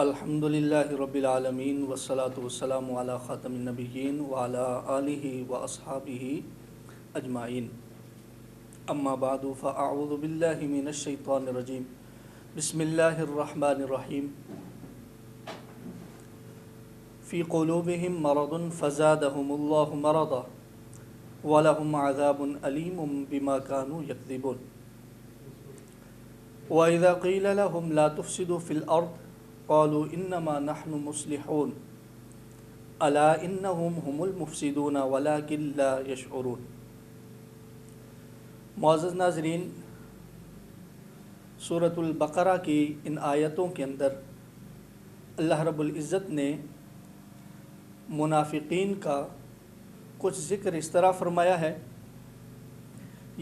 الحمدللہ رب العالمین والصلاة والسلام علی خاتم النبیین وعلی آلہ واصحابہ اجمعین اما بعد فاعوذ باللہ من الشیطان الرجیم بسم اللہ الرحمن الرحیم فی قلوبہم مرض فزادہم اللہ مرضا ولہم عذاب علیم بما كانوا یکذبون وَإِذَا قِيلَ لَهُمْ لَا تُفْسِدُوا فِي الْأَرْضِ قالوا انما نحن مصلحون الا انهم هم المفسدون ولكن لا يشعرون۔ معزز ناظرین، سورۃ البقرہ کی ان آیتوں کے اندر اللہ رب العزت نے منافقین کا کچھ ذکر اس طرح فرمایا ہے۔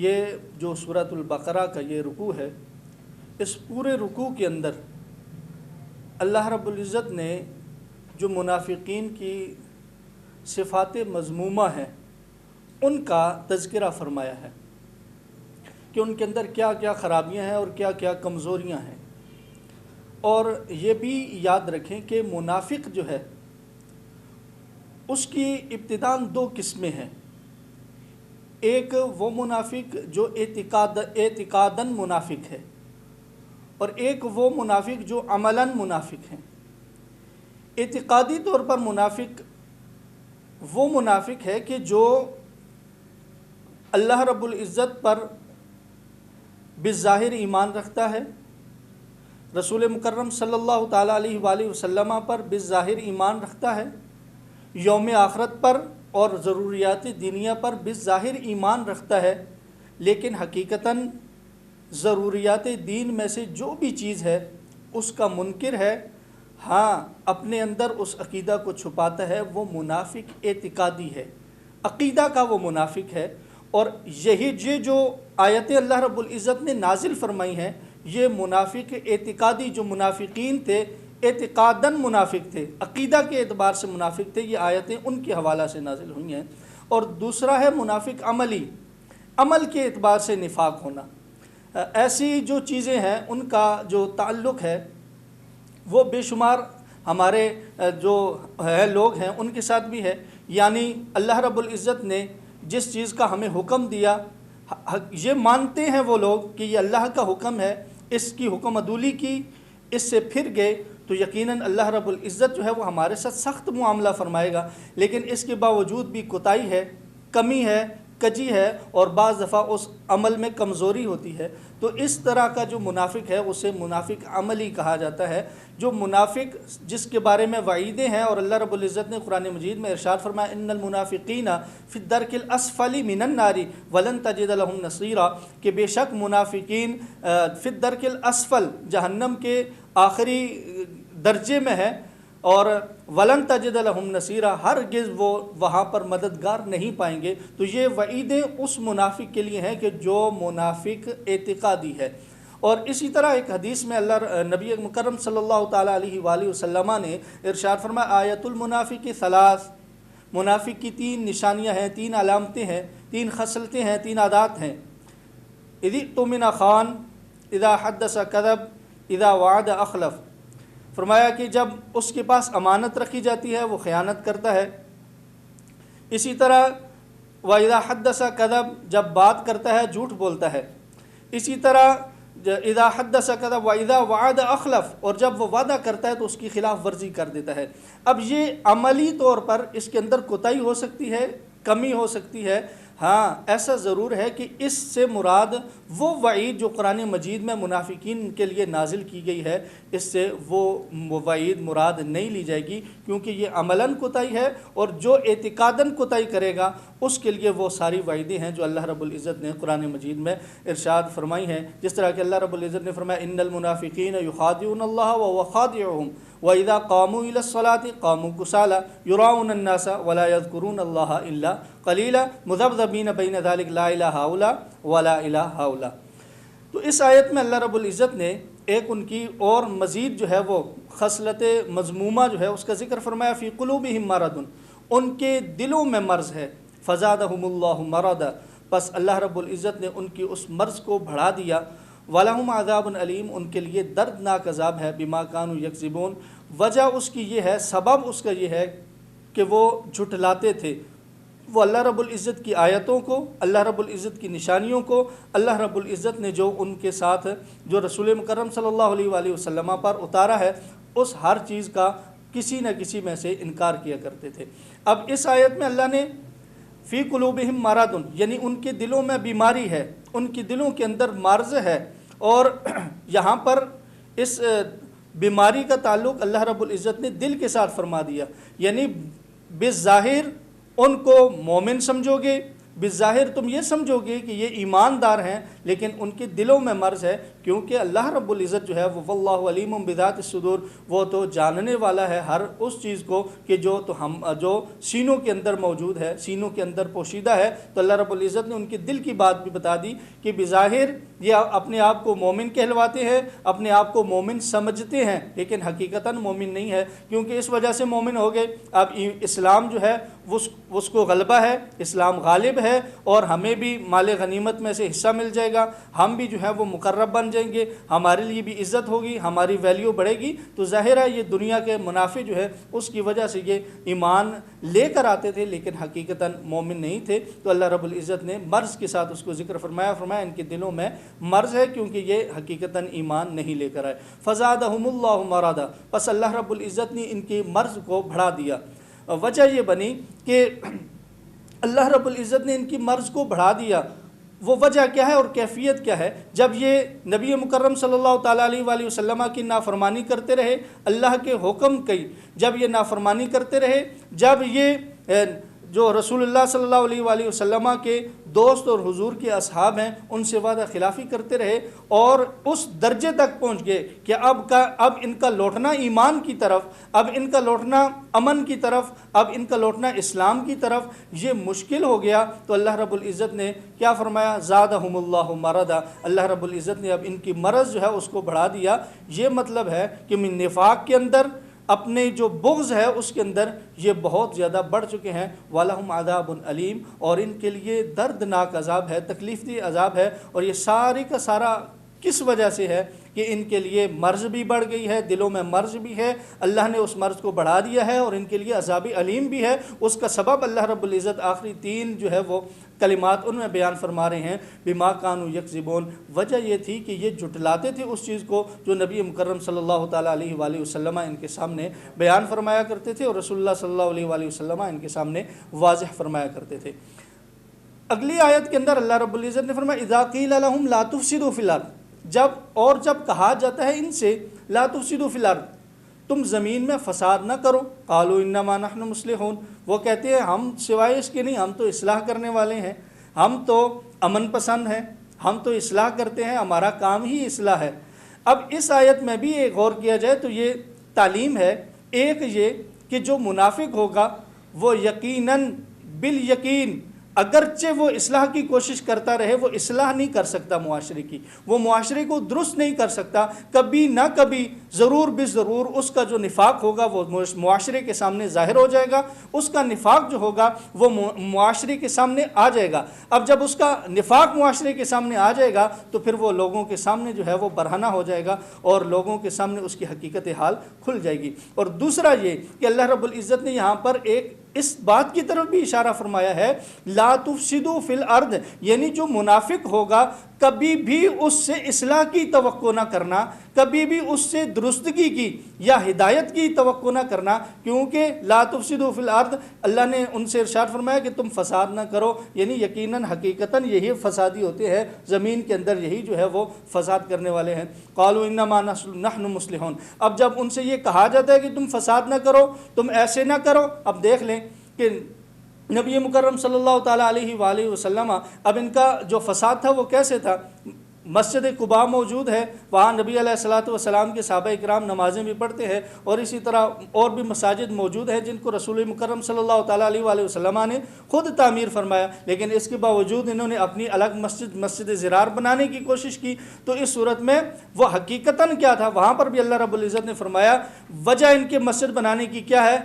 یہ جو سورۃ البقرہ کا یہ رکوع ہے، اس پورے رکوع کے اندر اللہ رب العزت نے جو منافقین کی صفات مذمومہ ہیں ان کا تذکرہ فرمایا ہے کہ ان کے اندر کیا کیا خرابیاں ہیں اور کیا کیا کمزوریاں ہیں۔ اور یہ بھی یاد رکھیں کہ منافق جو ہے اس کی ابتداً دو قسمیں ہیں۔ ایک وہ منافق جو اعتقاداً منافق ہے، اور ایک وہ منافق جو عملاً منافق ہیں۔ اعتقادی طور پر منافق وہ منافق ہے کہ جو اللہ رب العزت پر بالظاہر ایمان رکھتا ہے، رسول مکرم صلی اللہ تعالیٰ علیہ وآلہ وسلم پر بالظاہر ایمان رکھتا ہے، یوم آخرت پر اور ضروریات دینیہ پر بالظاہر ایمان رکھتا ہے، لیکن حقیقتاً ضروریات دین میں سے جو بھی چیز ہے اس کا منکر ہے، ہاں اپنے اندر اس عقیدہ کو چھپاتا ہے، وہ منافق اعتقادی ہے، عقیدہ کا وہ منافق ہے۔ اور یہ جو آیتیں اللہ رب العزت نے نازل فرمائی ہیں، یہ منافق اعتقادی جو منافقین تھے، اعتقاداً منافق تھے، عقیدہ کے اعتبار سے منافق تھے، یہ آیتیں ان کے حوالہ سے نازل ہوئی ہیں۔ اور دوسرا ہے منافق عملی، عمل کے اعتبار سے نفاق ہونا۔ ایسی جو چیزیں ہیں ان کا جو تعلق ہے وہ بے شمار ہمارے جو ہے لوگ ہیں ان کے ساتھ بھی ہے۔ یعنی اللہ رب العزت نے جس چیز کا ہمیں حکم دیا، یہ مانتے ہیں وہ لوگ کہ یہ اللہ کا حکم ہے، اس کی حکم عدولی کی، اس سے پھر گئے تو یقیناً اللہ رب العزت جو ہے وہ ہمارے ساتھ سخت معاملہ فرمائے گا، لیکن اس کے باوجود بھی کوتاہی ہے، کمی ہے، کجی ہے، اور بعض دفعہ اس عمل میں کمزوری ہوتی ہے۔ تو اس طرح کا جو منافق ہے اسے منافق عملی کہا جاتا ہے۔ جو منافق جس کے بارے میں وعیدیں ہیں، اور اللہ رب العزت نے قرآن مجید میں ارشاد فرمایا ان المنافقین فی الدرک الاسفل من النار ولن تجد لهم نصیرا، کہ بے شک منافقین فی الدرک الاسفل جہنم کے آخری درجے میں ہے، اور ولن تجد لهم نصیرا، ہرگز وہ وہاں پر مددگار نہیں پائیں گے۔ تو یہ وعیدیں اس منافق کے لیے ہیں کہ جو منافق اعتقادی ہے۔ اور اسی طرح ایک حدیث میں نبی مکرم صلی اللہ تعالیٰ علیہ وآلہ وسلم نے ارشاد فرمایا آیت المنافق ثلاث، منافق کی تین نشانیاں ہیں، تین علامتیں ہیں، تین خصلتیں ہیں، تین عادات ہیں۔ اذا اؤتمن خان، اذا حدث کذب، اذا وعد اخلف۔ فرمایا کہ جب اس کے پاس امانت رکھی جاتی ہے وہ خیانت کرتا ہے۔ اسی طرح وَإِذَا حَدَّثَ كَذَبَ، جب بات کرتا ہے جھوٹ بولتا ہے۔ اسی طرح اِذَا حَدَّثَ كَذَبَ وَإِذَا وَعَدَ أَخْلَفَ، اور جب وہ وعدہ کرتا ہے تو اس کی خلاف ورزی کر دیتا ہے۔ اب یہ عملی طور پر اس کے اندر کوتاہی ہو سکتی ہے، کمی ہو سکتی ہے، ہاں ایسا ضرور ہے کہ اس سے مراد وہ وعید جو قرآن مجید میں منافقین کے لیے نازل کی گئی ہے، اس سے وہ وعید مراد نہیں لی جائے گی، کیونکہ یہ عملاً کوتاہی ہے، اور جو اعتقاداً کوتاہی کرے گا اس کے لیے وہ ساری وعیدیں ہیں جو اللہ رب العزت نے قرآن مجید میں ارشاد فرمائی ہیں۔ جس طرح کہ اللہ رب العزت نے فرمایا ان المنافقین یخادعون اللہ وهو خادعهم وَإِذَا قَامُوا إِلَى الصَّلَاةِ قَامُوا كُسَالَىٰ يُرَاءُونَ النَّاسَ وَلَا يَذْكُرُونَ اللَّهَ إِلَّا قَلِيلًا مُذَبْذَبِينَ بَيْنَ ذَلِكَ لَا إِلَٰهَ هَٰؤُلَاءِ وَلَا إِلَٰهَ هَٰؤُلَاءِ۔ تو اس آیت میں اللہ رب العزت نے ایک ان کی اور مزید جو ہے وہ خصلت مذمومہ جو ہے اس کا ذکر فرمایا فی قلوبہم مرض، ان کے دلوں میں مرض ہے، فزادہم اللہ مرضا، پس اللہ رب العزت نے ان کی اس مرض کو بڑھا دیا۔ وَلَهُمْ عَذَابٌ علیم، ان کے لیے دردناک عذاب ہے، بما كانوا یکذبون، وجہ اس کی یہ ہے، سبب اس کا یہ ہے کہ وہ جھٹلاتے تھے، وہ اللہ رب العزت کی آیتوں کو، اللہ رب العزت کی نشانیوں کو، اللہ رب العزت نے جو ان کے ساتھ جو رسول مکرم صلی اللہ علیہ وآلہ وسلم پر اتارا ہے، اس ہر چیز کا کسی نہ کسی میں سے انکار کیا کرتے تھے۔ اب اس آیت میں اللہ نے فی قلوبہم مرض، یعنی ان کے دلوں میں بیماری ہے، ان کے دلوں کے اندر مرض ہے، اور یہاں پر اس بیماری کا تعلق اللہ رب العزت نے دل کے ساتھ فرما دیا، یعنی بالظاہر ان کو مومن سمجھو گے، بالظاہر تم یہ سمجھو گے کہ یہ ایماندار ہیں، لیکن ان کے دلوں میں مرض ہے، کیونکہ اللہ رب العزت جو ہے وہ واللہ علیم بذات الصدور، وہ تو جاننے والا ہے ہر اس چیز کو کہ جو سینوں کے اندر موجود ہے، سینوں کے اندر پوشیدہ ہے۔ تو اللہ رب العزت نے ان کے دل کی بات بھی بتا دی کہ بظاہر یہ اپنے آپ کو مومن کہلواتے ہیں، اپنے آپ کو مومن سمجھتے ہیں، لیکن حقیقتاً مومن نہیں ہے، کیونکہ اس وجہ سے مومن ہو گئے۔ اب اسلام جو ہے اس کو غلبہ ہے، اسلام غالب ہے، اور ہمیں بھی مال غنیمت میں سے حصہ مل جائے گا، ہم بھی جو ہے وہ مقرب بن جائیں گے، ہمارے لیے بھی عزت ہوگی، ہماری ویلیو بڑھے گی۔ تو ظاہر ہے یہ دنیا کے منافع جو ہے اس کی وجہ سے یہ ایمان لے کر آتے تھے، لیکن حقیقتاً مومن نہیں تھے۔ تو اللہ رب العزت نے مرض کے ساتھ اس کو ذکر فرمایا ان کے دلوں میں مرض ہے، کیونکہ یہ حقیقتاً ایمان نہیں لے کر آئے۔ فزادہم اللہ مرضا، پس اللہ رب العزت نے ان کے مرض کو بڑھا دیا۔ وجہ یہ بنی کہ اللہ رب العزت نے ان کی مرض کو بڑھا دیا، وہ وجہ کیا ہے اور کیفیت کیا ہے؟ جب یہ نبی مکرم صلی اللہ تعالیٰ علیہ وآلہ وسلم کی نافرمانی کرتے رہے، اللہ کے حکم کی جب یہ نافرمانی کرتے رہے، جب یہ جو رسول اللہ صلی اللہ علیہ وآلہ وسلم کے دوست اور حضور کے اصحاب ہیں ان سے وعدہ خلافی کرتے رہے، اور اس درجے تک پہنچ گئے کہ اب ان کا لوٹنا ایمان کی طرف، اب ان کا لوٹنا امن کی طرف، اب ان کا لوٹنا اسلام کی طرف یہ مشکل ہو گیا۔ تو اللہ رب العزت نے کیا فرمایا؟ زادہم اللہ مرضا، اللہ رب العزت نے اب ان کی مرض جو ہے اس کو بڑھا دیا۔ یہ مطلب ہے کہ من نفاق کے اندر، اپنے جو بغض ہے اس کے اندر یہ بہت زیادہ بڑھ چکے ہیں۔ وَلَهُمْ عَذَابٌ علیم، اور ان کے لیے دردناک عذاب ہے، تکلیف دہ عذاب ہے۔ اور یہ ساری کا سارا کس وجہ سے ہے کہ ان کے لیے مرض بھی بڑھ گئی ہے، دلوں میں مرض بھی ہے، اللہ نے اس مرض کو بڑھا دیا ہے، اور ان کے لیے عذاب علیم بھی ہے۔ اس کا سبب اللہ رب العزت آخری تین جو ہے وہ کلمات ان میں بیان فرما رہے ہیں، بما کانوا یکذبون۔ وجہ یہ تھی کہ یہ جھٹلاتے تھے اس چیز کو جو نبی مکرم صلی اللہ تعالیٰ علیہ وآلہ وسلم ان کے سامنے بیان فرمایا کرتے تھے، اور رسول اللہ صلی اللہ علیہ وآلہ وسلم ان کے سامنے واضح فرمایا کرتے تھے۔ اگلی آیت کے اندر اللہ رب العزت نے فرمایا اذا قیل لهم لا تفسدوا فی الارض، جب کہا جاتا ہے ان سے لا تفسدوا فی الارض، تم زمین میں فساد نہ کرو، قالوا انما نحن مصلحون، وہ کہتے ہیں ہم سوائے اس کے نہیں، ہم تو اصلاح کرنے والے ہیں، ہم تو امن پسند ہیں، ہم تو اصلاح کرتے ہیں، ہمارا کام ہی اصلاح ہے۔ اب اس آیت میں بھی ایک غور کیا جائے تو یہ تعلیم ہے، ایک یہ کہ جو منافق ہوگا وہ یقیناً بالیقین اگرچہ وہ اصلاح کی کوشش کرتا رہے، وہ اصلاح نہیں کر سکتا معاشرے کی، وہ معاشرے کو درست نہیں کر سکتا، کبھی نہ کبھی ضرور بضرور اس کا جو نفاق ہوگا وہ معاشرے کے سامنے ظاہر ہو جائے گا، اس کا نفاق جو ہوگا وہ معاشرے کے سامنے آ جائے گا۔ اب جب اس کا نفاق معاشرے کے سامنے آ جائے گا تو پھر وہ لوگوں کے سامنے جو ہے وہ برہنہ ہو جائے گا، اور لوگوں کے سامنے اس کی حقیقت حال کھل جائے گی۔ اور دوسرا یہ کہ اللہ رب العزت نے یہاں پر ایک اس بات کی طرف بھی اشارہ فرمایا ہے لا تفسدوا فی الارض، یعنی جو منافق ہوگا کبھی بھی اس سے اصلاح کی توقع نہ کرنا، کبھی بھی اس سے درستگی کی یا ہدایت کی توقع نہ کرنا، کیونکہ لا تفسدوا فی الارض اللہ نے ان سے ارشاد فرمایا کہ تم فساد نہ کرو، یعنی یقیناً حقیقتاً یہی فسادی ہوتے ہیں، زمین کے اندر یہی جو ہے وہ فساد کرنے والے ہیں۔ قالوا انما نحن مصلحون، اب جب ان سے یہ کہا جاتا ہے کہ تم فساد نہ کرو، تم ایسے نہ کرو، اب دیکھ لیں کہ نبی مکرم صلی اللہ تعالیٰ علیہ وآلہ وسلم اب ان کا جو فساد تھا وہ کیسے تھا؟ مسجد قباء موجود ہے، وہاں نبی علیہ الصلوۃ والسلام کے صحابہ کرام نمازیں بھی پڑھتے ہیں، اور اسی طرح اور بھی مساجد موجود ہیں جن کو رسول مکرم صلی اللہ تعالیٰ علیہ وآلہ وسلم نے خود تعمیر فرمایا، لیکن اس کے باوجود انہوں نے اپنی الگ مسجد زرار بنانے کی کوشش کی۔ تو اس صورت میں وہ حقیقتاً کیا تھا؟ وہاں پر بھی اللہ رب العزت نے فرمایا وجہ ان کے مسجد بنانے کی کیا ہے؟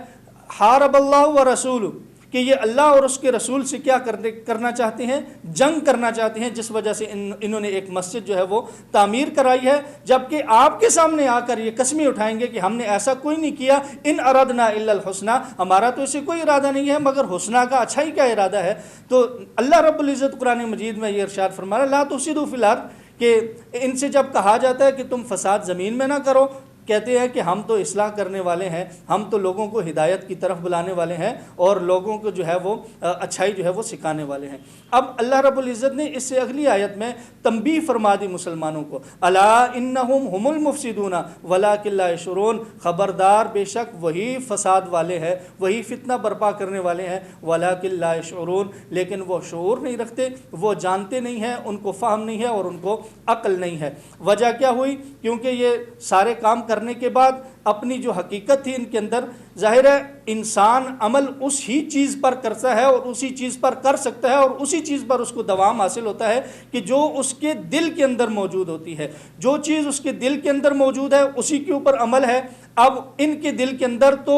حارب اللہ و رسول، کہ یہ اللہ اور اس کے رسول سے کیا کرنا چاہتے ہیں، جنگ کرنا چاہتے ہیں، جس وجہ سے انہوں نے ایک مسجد جو ہے وہ تعمیر کرائی ہے، جبکہ آپ کے سامنے آ کر یہ قسمیں اٹھائیں گے کہ ہم نے ایسا کوئی نہیں کیا، ان ارادنا الا الحسنى، ہمارا تو اسے کوئی ارادہ نہیں ہے مگر حسنہ کا، اچھائی کا ارادہ ہے۔ تو اللہ رب العزت قرآن مجید میں یہ ارشاد فرما رہا ہے لا تفسدوا فی الارض، کہ ان سے جب کہا جاتا ہے کہ تم فساد زمین میں نہ کرو، کہتے ہیں کہ ہم تو اصلاح کرنے والے ہیں، ہم تو لوگوں کو ہدایت کی طرف بلانے والے ہیں اور لوگوں کو جو ہے وہ اچھائی جو ہے وہ سکھانے والے ہیں۔ اب اللہ رب العزت نے اس سے اگلی آیت میں تنبیہ فرما دی مسلمانوں کو، الا انہم هم المفسدون ولکن لا یشعرون، خبردار بے شک وہی فساد والے ہیں، وہی فتنہ برپا کرنے والے ہیں، ولکن لا یشعرون، لیکن وہ شعور نہیں رکھتے، وہ جانتے نہیں ہیں، ان کو فہم نہیں ہے اور ان کو عقل نہیں ہے۔ وجہ کیا ہوئی؟ کیونکہ یہ سارے کام کرنے کے بعد اپنی جو حقیقت تھی ان کے اندر، ظاہر ہے انسان عمل اس ہی چیز پر کرتا ہے اور اسی چیز پر کر سکتا ہے اور اسی چیز پر اس کو دوام حاصل ہوتا ہے کہ جو اس کے دل کے اندر موجود ہوتی ہے۔ جو چیز اس کے دل کے اندر موجود ہے اسی کے اوپر عمل ہے۔ اب ان کے دل کے اندر تو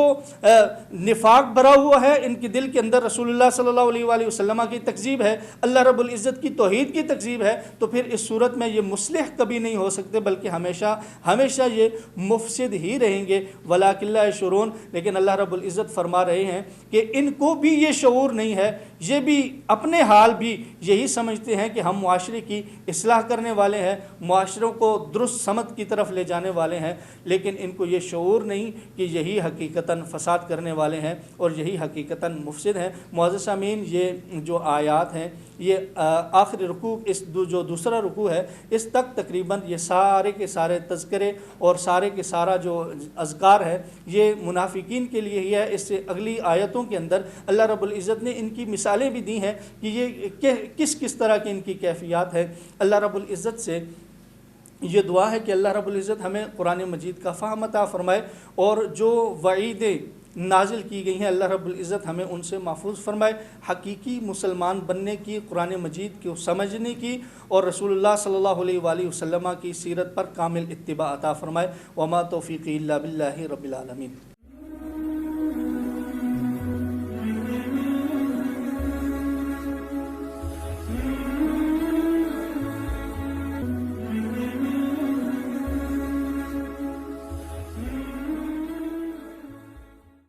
نفاق بھرا ہوا ہے، ان کے دل کے اندر رسول اللہ صلی اللہ علیہ وآلہ وسلم کی تکذیب ہے، اللہ رب العزت کی توحید کی تکذیب ہے، تو پھر اس صورت میں یہ مصلح کبھی نہیں ہو سکتے، بلکہ ہمیشہ ہمیشہ یہ مفسد ہی رہیں گے، ولکن لا یشعرون۔ لیکن اللہ رب العزت فرما رہے ہیں کہ ان کو بھی یہ شعور نہیں ہے، یہ بھی اپنے حال بھی یہی سمجھتے ہیں کہ ہم معاشرے کی اصلاح کرنے والے ہیں، معاشروں کو درست سمت کی طرف لے جانے والے ہیں، لیکن ان کو یہ شعور نہیں کہ یہی حقیقتاً فساد کرنے والے ہیں اور یہی حقیقتاً مفسد ہیں۔ معزز سامعین، یہ جو آیات ہیں یہ آخری رکوع، اس جو دوسرا رکوع ہے اس تک تقریباً یہ سارے کے سارے تذکرے اور سارے کے سارا جو اذکار ہے یہ منافقین کے لیے ہی ہے۔ اس سے اگلی آیتوں کے اندر اللہ رب العزت نے ان کی مثالیں بھی دی ہیں کہ یہ کس طرح کی ان کی کیفیات ہے۔ اللہ رب العزت سے یہ دعا ہے کہ اللہ رب العزت ہمیں قرآن مجید کا فہم عطا فرمائے اور جو وعیدیں نازل کی گئی ہیں اللہ رب العزت ہمیں ان سے محفوظ فرمائے، حقیقی مسلمان بننے کی، قرآن مجید کو سمجھنے کی اور رسول اللہ صلی اللہ علیہ وآلہ وسلم کی سیرت پر کامل اتباع عطا فرمائے۔ وما توفیقی الا باللہ رب العالمین۔